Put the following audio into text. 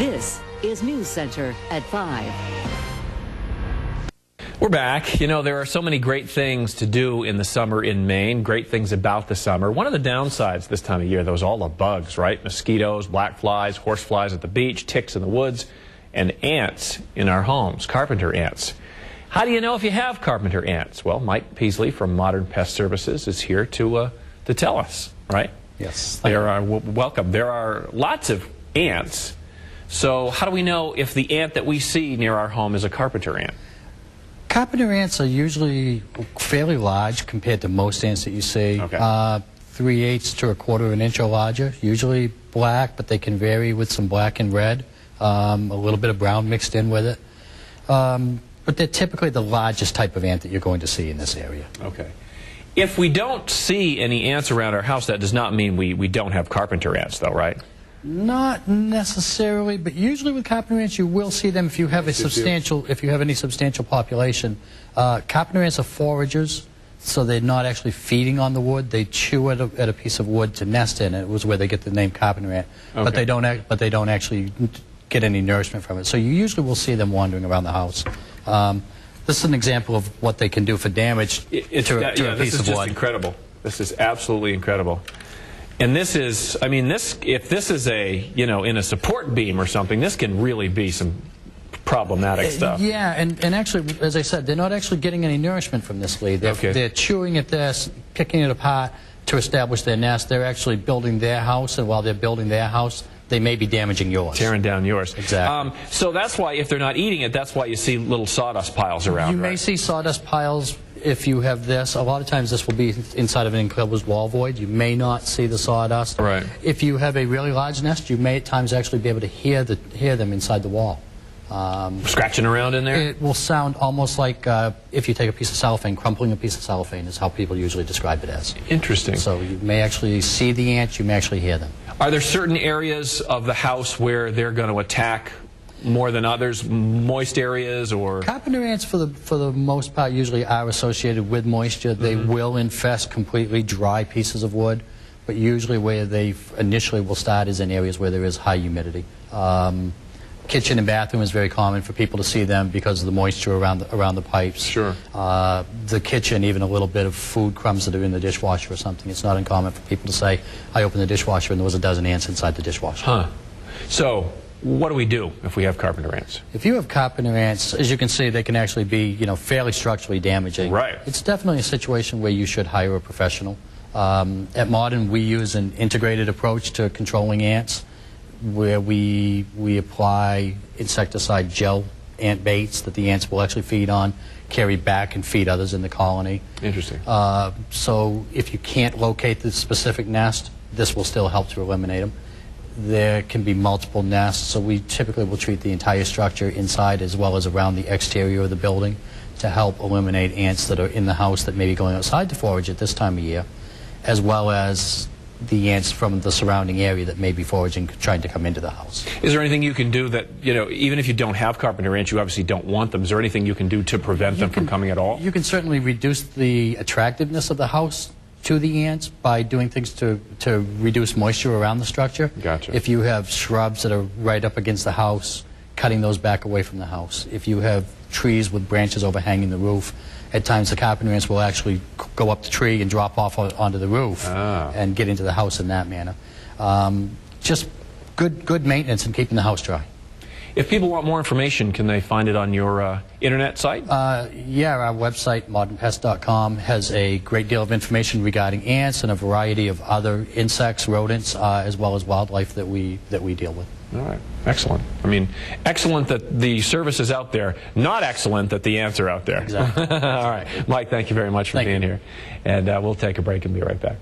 This is News Center at 5. We're back. You know, there are so many great things to do in the summer in Maine, great things about the summer. One of the downsides this time of year, though, is all the bugs, right? Mosquitoes, black flies, horse flies at the beach, ticks in the woods, and ants in our homes, carpenter ants. How do you know if you have carpenter ants? Well, Mike Peasley from Modern Pest Services is here to tell us, right? Yes. Welcome. There are lots of ants. So how do we know if the ant that we see near our home is a carpenter ant? Carpenter ants are usually fairly large compared to most ants that you see. Okay. 3/8 to 1/4 of an inch or larger. Usually black, but they can vary with some black and red. A little bit of brown mixed in with it. But they're typically the largest type of ant that you're going to see in this area. Okay. If we don't see any ants around our house, that does not mean we don't have carpenter ants, though, right? Not necessarily, but usually with carpenter ants you will see them if you have any substantial population. Carpenter ants are foragers, so they're not actually feeding on the wood. They chew at a piece of wood to nest in. It was where they get the name carpenter ant. Okay. But they don't actually get any nourishment from it. So you usually will see them wandering around the house. This is an example of what they can do for damage to a piece of wood. This is just incredible. This is absolutely incredible. And this is, I mean, if this is in a support beam or something, this can really be some problematic stuff. Yeah, and actually, as I said, they're not actually getting any nourishment from this lead. They're chewing at this, picking it apart to establish their nest. They're actually building their house, and while they're building their house, they may be damaging yours. Tearing down yours. Exactly. So that's why, if they're not eating it, that's why you see little sawdust piles around, You may see sawdust piles if you have this. A lot of times this will be inside of an enclosed wall void. You may not see the sawdust. Right. If you have a really large nest, you may at times actually be able to hear them inside the wall. Scratching around in there? It will sound almost like if you take a piece of cellophane, crumpling a piece of cellophane is how people usually describe it as. Interesting. So you may actually see the ants, you may actually hear them. Are there certain areas of the house where they're going to attack more than others, moist areas or? Carpenter ants for the most part usually are associated with moisture. They will infest completely dry pieces of wood, but usually where they initially will start is in areas where there is high humidity. Kitchen and bathroom is very common for people to see them because of the moisture around the pipes. Sure. The kitchen, even a little bit of food crumbs that are in the dishwasher or something. It's not uncommon for people to say, I opened the dishwasher and there was a dozen ants inside the dishwasher. Huh. So what do we do if we have carpenter ants? If you have carpenter ants, as you can see, they can actually be, fairly structurally damaging. Right. It's definitely a situation where you should hire a professional. At Modern, we use an integrated approach to controlling ants, where we apply insecticide gel ant baits that the ants will actually feed on, carry back and feed others in the colony. Interesting. So if you can't locate the specific nest, this will still help to eliminate them. There can be multiple nests, so we typically will treat the entire structure inside as well as around the exterior of the building to help eliminate ants that are in the house that may be going outside to forage at this time of year, as well as the ants from the surrounding area that may be foraging, trying to come into the house. Is there anything you can do that, even if you don't have carpenter ants, you obviously don't want them, is there anything you can do to prevent them from coming at all? You can certainly reduce the attractiveness of the house to the ants by doing things to reduce moisture around the structure. Gotcha. If you have shrubs that are right up against the house, cutting those back away from the house. If you have trees with branches overhanging the roof, at times the carpenter ants will actually go up the tree and drop off onto the roof and get into the house in that manner. Just good maintenance and keeping the house dry. If people want more information, can they find it on your internet site? Yeah, our website, modernpest.com, has a great deal of information regarding ants and a variety of other insects, rodents, as well as wildlife that we deal with. All right. Excellent. I mean, excellent that the service is out there. Not excellent that the ants are out there. Exactly. All right. Mike, thank you very much for being here. And we'll take a break and be right back.